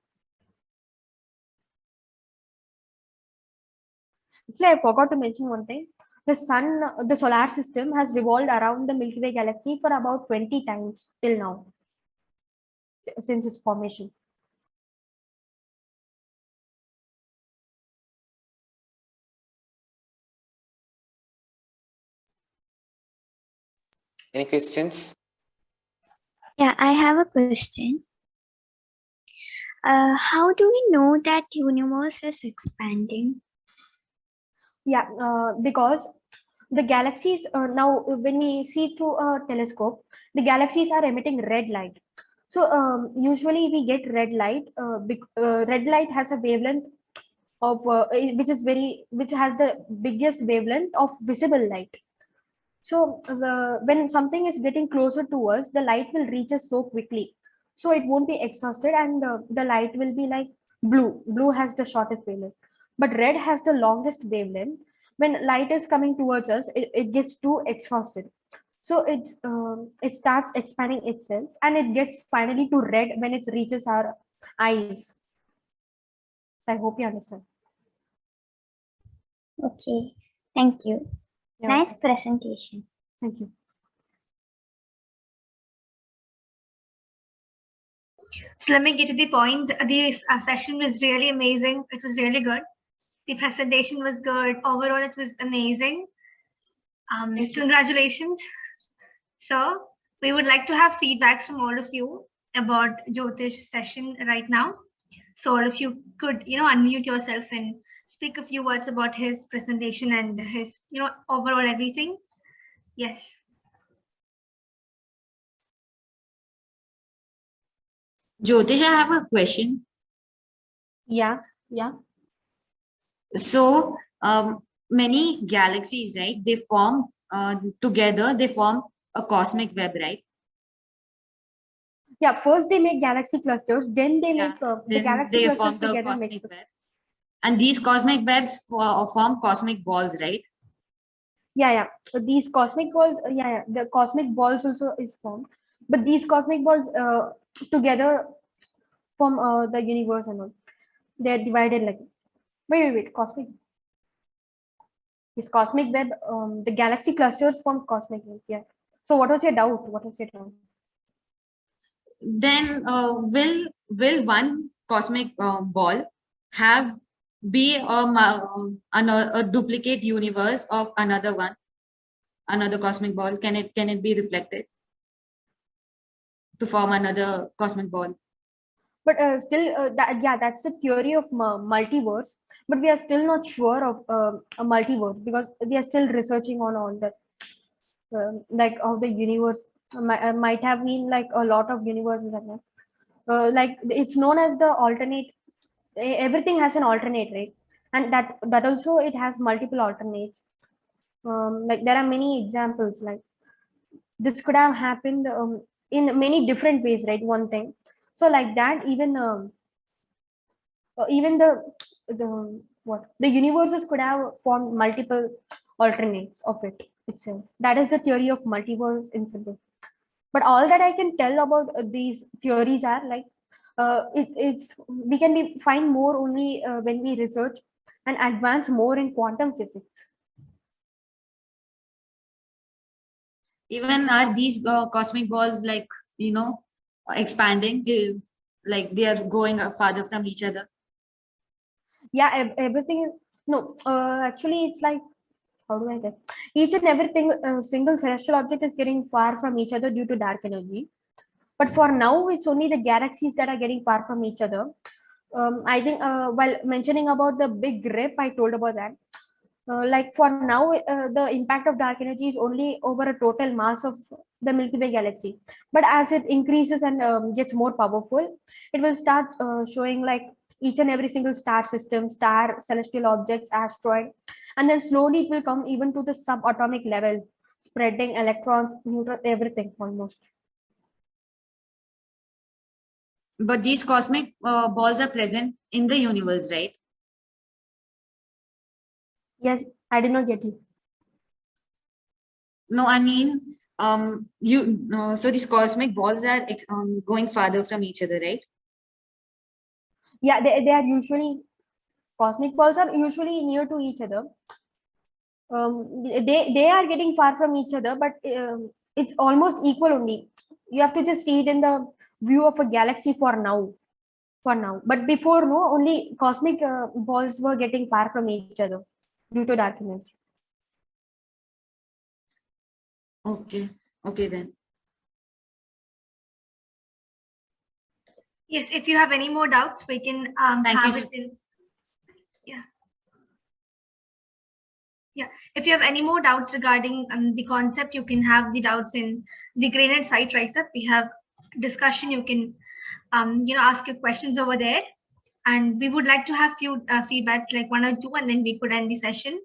B: actually I forgot to mention one thing. The sun, the solar system has revolved around the Milky Way galaxy for about 20 times till now since its formation.
C: Any questions?
F: Yeah, I have a question. How do we know that universe is expanding?
B: Yeah, because the galaxies now when we see through a telescope, the galaxies are emitting red light. So usually we get red light. Red light has a wavelength of which has the biggest wavelength of visible light. So when something is getting closer to us, the light will reach us so quickly. So it won't be exhausted, and the light will be like blue. Blue has the shortest wavelength, but red has the longest wavelength. When light is coming towards us, it gets too exhausted. So it starts expanding itself, and it gets finally to red when it reaches our eyes. So I hope you understand.
F: Okay, thank you.
B: Yeah,
F: Nice presentation.
B: thank you.
A: So let me get to the point. The session was really amazing. It was really good. The presentation was good. Overall, it was amazing. Congratulations. So we would like to have feedbacks from all of you about Jyotish's session right now. So all of you could, unmute yourself and speak a few words about his presentation and his, overall everything. Yes.
D: Jyotish, I have a question.
B: Yeah, yeah.
D: So, many galaxies, right? They form together, they form a cosmic web, right?
B: Yeah, first they make galaxy clusters, then they make the
D: Then
B: galaxy
D: they
B: clusters
D: form the
B: together.
D: cosmic web. And these cosmic webs form cosmic balls, right?
B: Yeah. These cosmic balls, yeah. The cosmic balls also is formed, but these cosmic balls together form the universe and all. They are divided like. Wait. Cosmic. This cosmic web, the galaxy clusters form cosmic web. Yeah. So what was your doubt? What was your doubt?
D: Then will one cosmic ball have be a duplicate universe of another one, another cosmic ball? Can it be reflected to form another cosmic ball?
B: But still, that's the theory of multiverse. But we are still not sure of a multiverse because we are still researching on all that. Like how the universe might have been like a lot of universes and like it's known as the alternate. Everything has an alternate, right? And that also it has multiple alternates. Like there are many examples. Like this could have happened in many different ways, right? One thing. So like that, even the what the universes could have formed multiple alternates of it itself. That is the theory of multiverse incident. But all that I can tell about these theories are like it's we can find more only when we research and advance more in quantum physics.
D: Even are these cosmic balls like, you know, expanding, like they are going farther from each other?
B: Yeah, everything is no. Actually, it's like, how do I say? Each and everything single celestial object is getting far from each other due to dark energy. But for now, it's only the galaxies that are getting far from each other. I think while mentioning about the big rip, I told about that. Like for now, the impact of dark energy is only over a total mass of the Milky Way galaxy. But as it increases and gets more powerful, it will start showing like each and every single star system, star, celestial objects, asteroid, and then slowly it will come even to the subatomic level, spreading electrons, neutrons, everything almost.
D: But these cosmic balls are present in the universe, right?
B: Yes, I did not get you.
D: No, I mean, so these cosmic balls are going farther from each other, right?
B: Yeah, they are usually, cosmic balls are usually near to each other. They are getting far from each other, but it's almost equal only. You have to just see it in the view of a galaxy for now. But before, no, only cosmic balls were getting far from each other due to dark energy.
D: Okay, okay then.
A: Yes, if you have any more doubts, we can
D: Thank
A: have
D: you,
A: it in. Yeah. Yeah. If you have any more doubts regarding the concept, you can have the doubts in the Granite site Rise Up. We have discussion. You can, ask your questions over there. And we would like to have few feedbacks, like 1 or 2, and then we could end the session.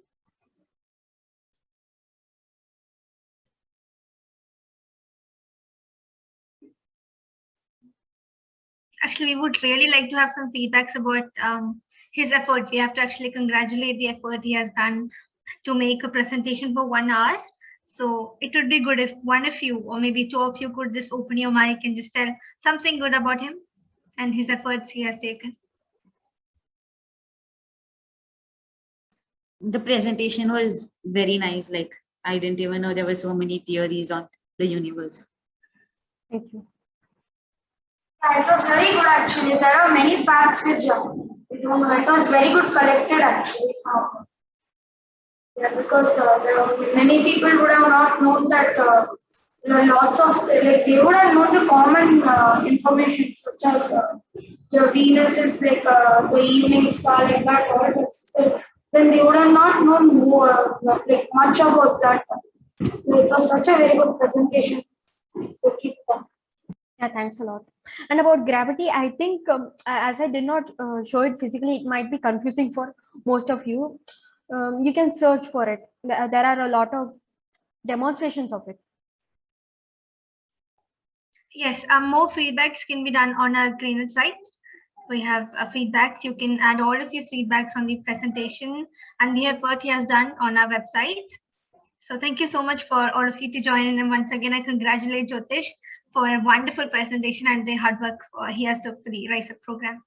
A: Actually, we would really like to have some feedbacks about his effort. We have to actually congratulate the effort he has done to make a presentation for 1 hour. So it would be good if one of you, or maybe 2 of you, could just open your mic and just tell something good about him and his efforts he has taken.
D: The presentation was very nice. Like, I didn't even know there were so many theories on the universe.
B: Thank you.
E: Yeah, it was very good actually. There are many facts which it was very good collected actually. Yeah, because many people would have not known that lots of like they would have known the common information such as the Venus is like the evening star like that, all but still, then they would have not known more like much about that. So it was such a very good presentation. So keep that.
B: Yeah, thanks a lot. And about gravity, I think as I did not show it physically, it might be confusing for most of you. You can search for it. There are a lot of demonstrations of it.
A: Yes, more feedbacks can be done on our Granite site. We have feedbacks. You can add all of your feedbacks on the presentation and the effort he has done on our website. So thank you so much for all of you to join in. And once again, I congratulate Jyotish for a wonderful presentation and the hard work he has done for the Rise Up program.